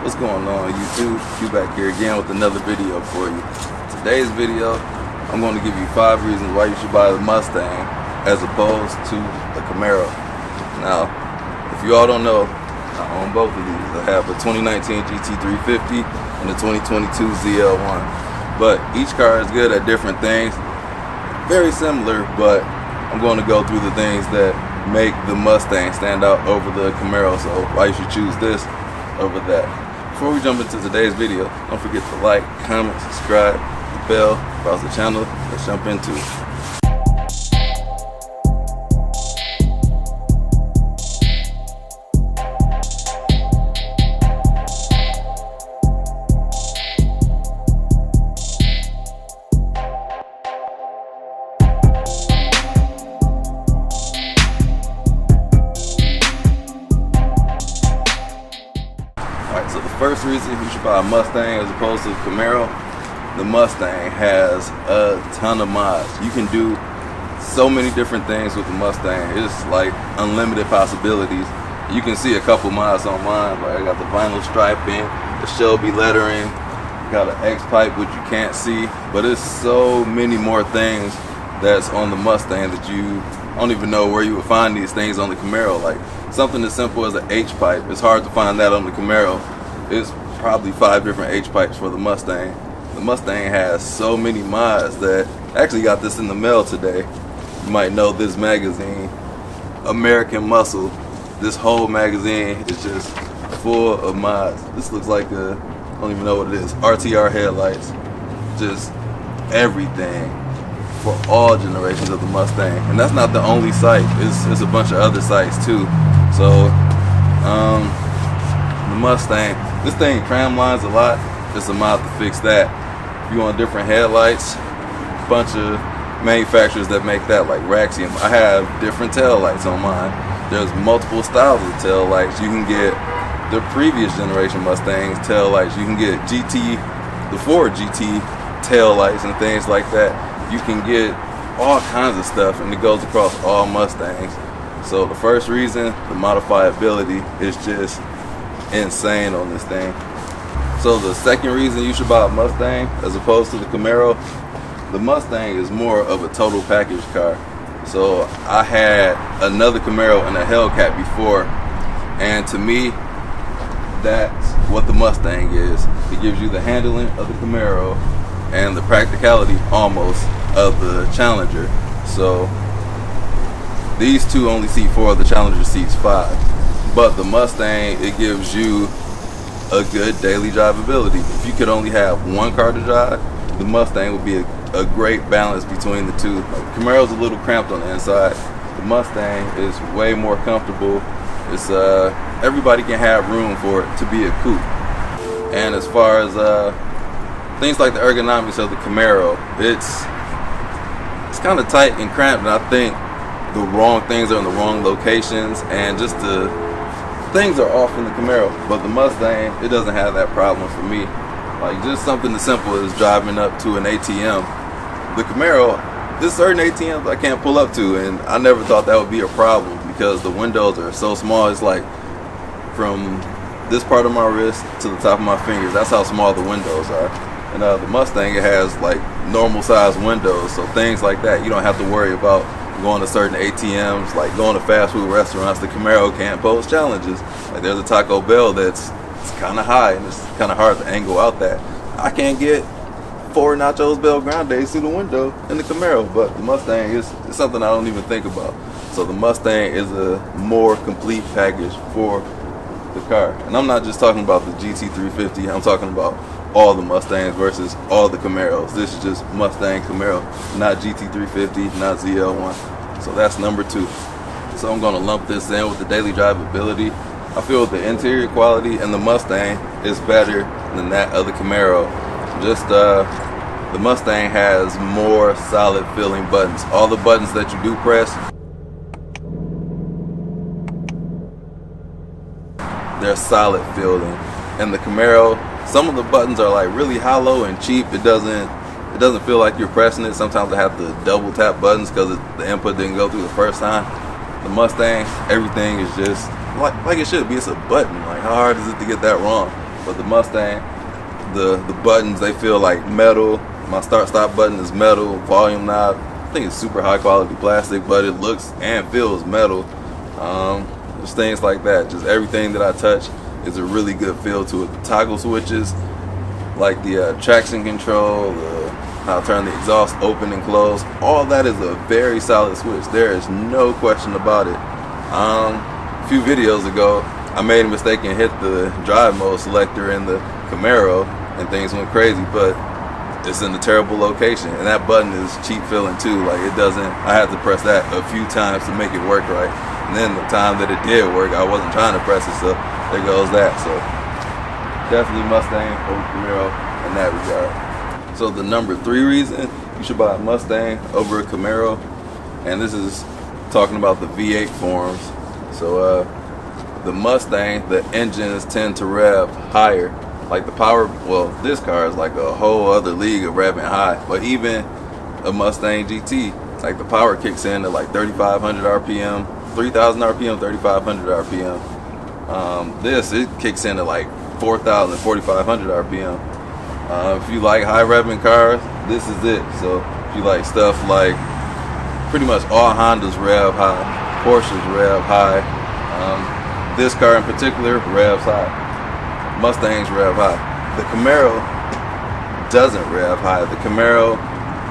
What's going on, YouTube? You back here again with another video for you. Today's video, I'm going to give you 5 reasons why you should buy the Mustang as opposed to the Camaro. Now, if you all don't know, I own both of these. I have a 2019 GT350 and a 2022 ZL1. But each car is good at different things. Very similar, but I'm going to go through the things that make the Mustang stand out over the Camaro. So why you should choose this over that. Before we jump into today's video, don't forget to like, comment, subscribe, the bell, browse the channel. Let's jump into it. So the first reason you should buy a Mustang as opposed to the Camaro, the Mustang has a ton of mods. You can do so many different things with the Mustang. It's like unlimited possibilities. You can see a couple mods on mine. Like I got the vinyl striping, the Shelby lettering, got an X-pipe which you can't see, but it's so many more things that's on the Mustang that you don't even know where you would find these things on the Camaro. Like something as simple as an H-pipe, it's hard to find that on the Camaro. It's probably 5 different H-pipes for the Mustang. The Mustang has so many mods that I actually got this in the mail today. You might know this magazine, American Muscle. This whole magazine is just full of mods. This looks like I don't even know what it is, RTR headlights. Just everything for all generations of the Mustang. And that's not the only site. It's a bunch of other sites too. So the Mustang, this thing tram lines a lot. It's a mod to fix that. If you want different headlights, a bunch of manufacturers that make that, like Raxium. I have different tail lights on mine. There's multiple styles of tail lights. You can get the previous generation Mustangs tail lights. You can get the Ford GT tail lights and things like that. You can get all kinds of stuff, and it goes across all Mustangs. So the first reason, the modifiability is just insane on this thing. So the second reason you should buy a Mustang as opposed to the Camaro, the Mustang is more of a total package car. So I had another Camaro and a Hellcat before, and to me, that's what the Mustang is. It gives you the handling of the Camaro and the practicality almost of the Challenger. So these two only seat 4, the Challenger seats 5. But the Mustang, it gives you a good daily drivability. If you could only have one car to drive, the Mustang would be a great balance between the two. Like, Camaro's a little cramped on the inside. The Mustang is way more comfortable. It's everybody can have room for it to be a coupe. And as far as things like the ergonomics of the Camaro, it's kind of tight and cramped, and I think the wrong things are in the wrong locations, and just the things are off in the Camaro. But the Mustang, it doesn't have that problem for me. Like just something as simple as driving up to an ATM. The Camaro, there's certain ATMs I can't pull up to, and I never thought that would be a problem because the windows are so small. It's like from this part of my wrist to the top of my fingers. That's how small the windows are. And the Mustang, it has like normal size windows, so things like that you don't have to worry about going to certain ATMs, like going to fast food restaurants. The Camaro can't pose challenges. Like there's a Taco Bell it's kind of high, and it's kind of hard to angle out that. I can't get 4 Nachos Bel Grandes through the window in the Camaro, but the Mustang is something I don't even think about. So the Mustang is a more complete package for the car. And I'm not just talking about the GT350, I'm talking about all the Mustangs versus all the Camaros. This is just Mustang Camaro, not GT350, not ZL1. So that's number 2. So I'm going to lump this in with the daily drivability. I feel the interior quality in the Mustang is better than that of the Camaro. Just the Mustang has more solid feeling buttons. All the buttons that you do press, they're solid feeling. And the Camaro, some of the buttons are like really hollow and cheap. It doesn't feel like you're pressing it. Sometimes I have to double tap buttons because the input didn't go through the first time. The Mustang, everything is just like it should be. It's a button. Like, how hard is it to get that wrong? But the Mustang, the buttons, they feel like metal. My start-stop button is metal. Volume knob, I think it's super high quality plastic, but it looks and feels metal. Just things like that. Just everything that I touch is a really good feel to it. The toggle switches, like the traction control, how to turn the exhaust open and close, all that is a very solid switch. There is no question about it. A few videos ago, I made a mistake and hit the drive mode selector in the Camaro, and things went crazy, but it's in a terrible location, and that button is cheap feeling too. Like, it doesn't, I had to press that a few times to make it work right, and then the time that it did work, I wasn't trying to press it, so there goes that. So definitely Mustang over Camaro in that regard. So the number 3 reason you should buy a Mustang over a Camaro, and this is talking about the V8 forms. So the Mustang, the engines tend to rev higher. Like the power, well, this car is like a whole other league of revving high. But even a Mustang GT, like the power kicks in at like 3,500 RPM, 3,000 RPM, 3,500 RPM. This, it kicks in at like 4,000, 4,500 RPM. If you like high revving cars, this is it. So if you like stuff like, pretty much all Hondas rev high, Porsches rev high. This car in particular revs high. Mustangs rev high. The Camaro doesn't rev high. The Camaro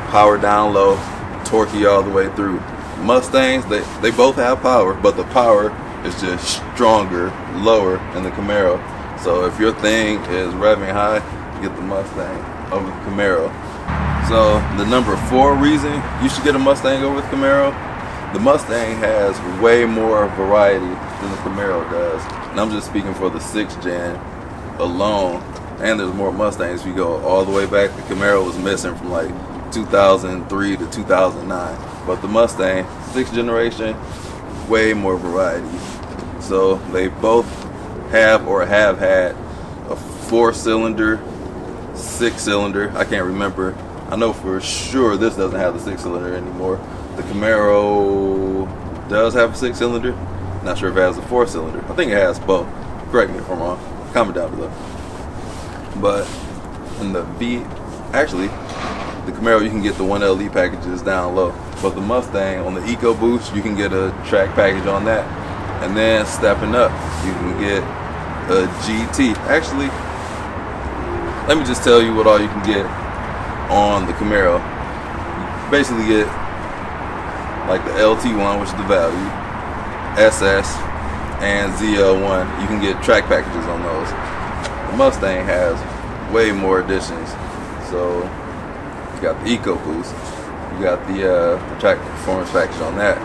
power down low, torquey all the way through. Mustangs, they both have power, but the power is just stronger, lower in the Camaro. So if your thing is revving high, get the Mustang over the Camaro. So the number 4 reason you should get a Mustang over the Camaro, the Mustang has way more variety than the Camaro does. And I'm just speaking for the 6th gen alone. And there's more Mustangs if you go all the way back. The Camaro was missing from like 2003 to 2009. But the Mustang, 6th generation, way more variety. So they both have or have had a 4-cylinder, 6-cylinder, I can't remember. I know for sure this doesn't have the 6-cylinder anymore. The Camaro does have a 6-cylinder. Not sure if it has a 4-cylinder. I think it has both. Correct me if I'm wrong. Comment down below. But in the actually, the Camaro, you can get the 1LE packages down low. But the Mustang, on the EcoBoost, you can get a track package on that. And then stepping up, you can get a GT. Actually, let me just tell you what all you can get on the Camaro. You basically get like the LT1, which is the value, SS, and ZL1. You can get track packages on those. The Mustang has way more additions. So you got the EcoBoost, you got the track performance package on that.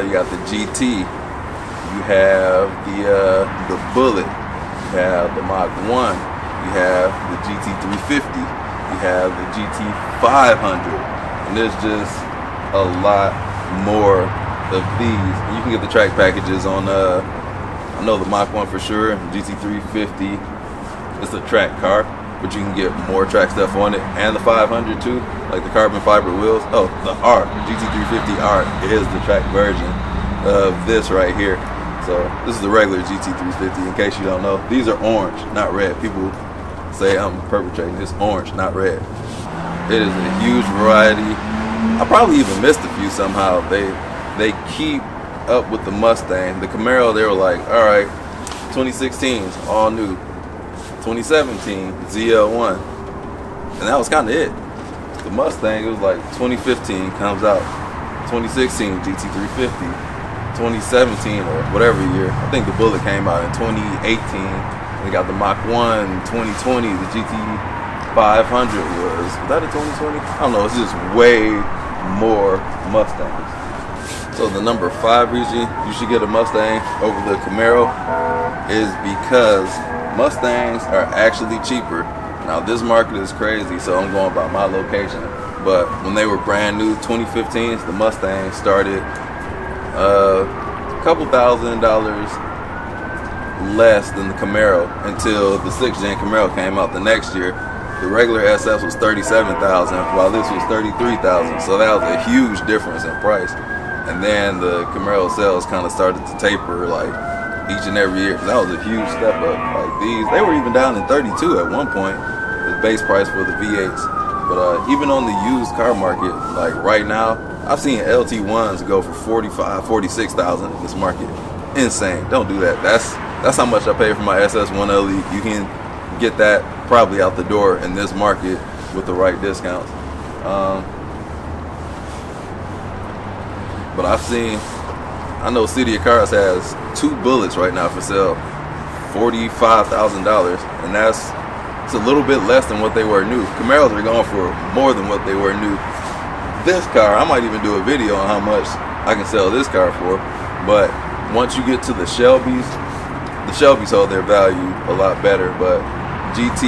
You got the GT, you have the Bullet, you have the Mach 1, you have the GT350, you have the GT500, and there's just a lot more of these. You can get the track packages on I know the Mach 1 for sure, GT350, it's a track car, but you can get more track stuff on it, and the 500 too, like the carbon fiber wheels. Oh, the Art, GT350 Art is the track version of this right here. So this is the regular GT350, in case you don't know. These are orange, not red. People say I'm perpetrating. It's orange, not red. It is a huge variety. I probably even missed a few somehow. They keep up with the Mustang. The Camaro, they were like, all right, 2016's all new. 2017 ZL1, and that was kind of it. The Mustang, it was like 2015 comes out, 2016 GT350, 2017 or whatever year. I think the Bullet came out in 2018. We got the Mach 1 2020. The GT500 was that a 2020? I don't know. It's just way more Mustangs. So the number 5 reason you should get a Mustang over the Camaro is because Mustangs are actually cheaper. Now this market is crazy, so I'm going by my location. But when they were brand new, 2015s, the Mustang started a couple $1,000 less than the Camaro until the 6th gen Camaro came out the next year. The regular SF was $37,000, while this was $33,000. So that was a huge difference in price. And then the Camaro sales kind of started to taper like each and every year. That was a huge step up. Like these, they were even down in 32 at one point, the base price for the V8s. But even on the used car market, like right now, I've seen LT1s go for 45, 46,000 in this market. Insane. Don't do that. That's how much I pay for my SS1 LE. You can get that probably out the door in this market with the right discounts. But I know City of Cars has 2 bullets right now for sale, $45,000, and it's a little bit less than what they were new. Camaros are going for more than what they were new. This car, I might even do a video on how much I can sell this car for. But once you get to the Shelbys hold their value a lot better. But GT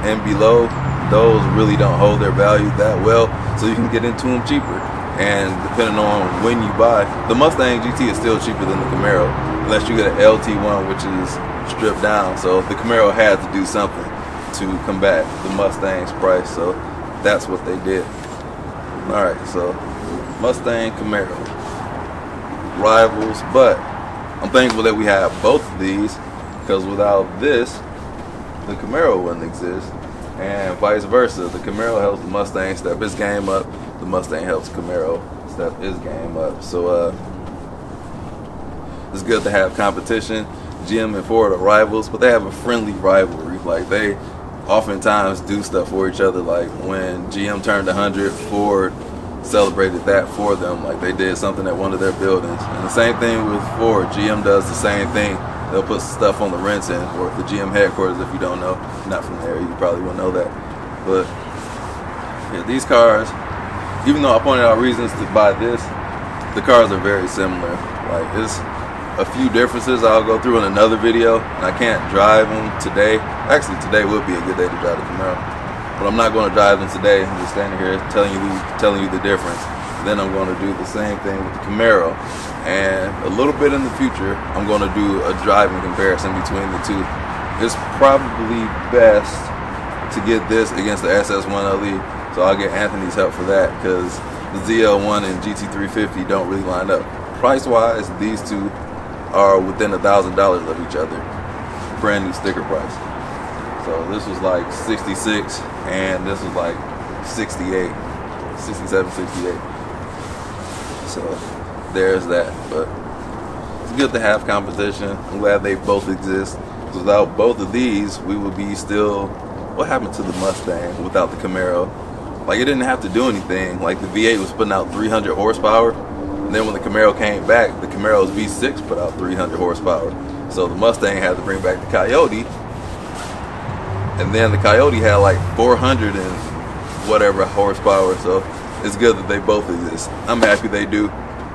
and below, those really don't hold their value that well, so you can get into them cheaper. And depending on when you buy, the Mustang GT is still cheaper than the Camaro, unless you get an LT1, which is stripped down. So the Camaro had to do something to combat the Mustang's price, so that's what they did. Alright, so Mustang, Camaro, rivals, but I'm thankful that we have both of these, because without this, the Camaro wouldn't exist, and vice versa. The Camaro helps the Mustang step its game up, the Mustang helps Camaro step its game up. So it's good to have competition. GM and Ford are rivals, but they have a friendly rivalry. Like, they oftentimes do stuff for each other. Like when GM turned 100, Ford celebrated that for them. Like they did something at one of their buildings. And the same thing with Ford. GM does the same thing. They'll put stuff on the rents end, or the GM headquarters. If you don't know, not from there, you probably won't know that. But yeah, these cars, even though I pointed out reasons to buy this, the cars are very similar. Like, it's a few differences I'll go through in another video, and I can't drive them today. Actually, today would be a good day to drive the Camaro, but I'm not going to drive them today. I'm just standing here telling you the difference. Then I'm going to do the same thing with the Camaro, and a little bit in the future I'm going to do a driving comparison between the two. It's probably best to get this against the SS1 LE, so I'll get Anthony's help for that, because the ZL1 and GT350 don't really line up. Price wise, these two are within $1,000 of each other. Brand new sticker price. So this was like 66 and this was like 68, 67, 68. So there's that. But it's good to have competition. I'm glad they both exist. Without both of these, we would be still, what happened to the Mustang without the Camaro? Like, it didn't have to do anything. Like, the V8 was putting out 300 horsepower. And then when the Camaro came back, the Camaro's V6 put out 300 horsepower. So the Mustang had to bring back the Coyote. And then the Coyote had like 400 and whatever horsepower. So it's good that they both exist. I'm happy they do.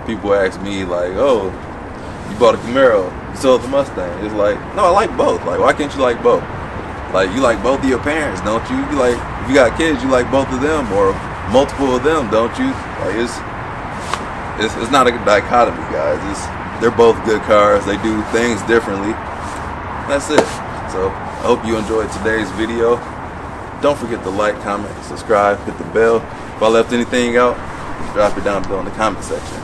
People ask me like, oh, you bought a Camaro, you sold the Mustang. It's like, no, I like both. Like, why can't you like both? Like, you like both of your parents, don't you? You like, if you got kids, you like both of them or multiple of them, don't you? Like, it's not a dichotomy, guys. They're both good cars. They do things differently. That's it. So I hope you enjoyed today's video. Don't forget to like, comment, subscribe, hit the bell. If I left anything out, drop it down below in the comment section.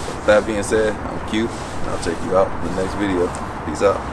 So with that being said, I'm Q, and I'll check you out in the next video. Peace out.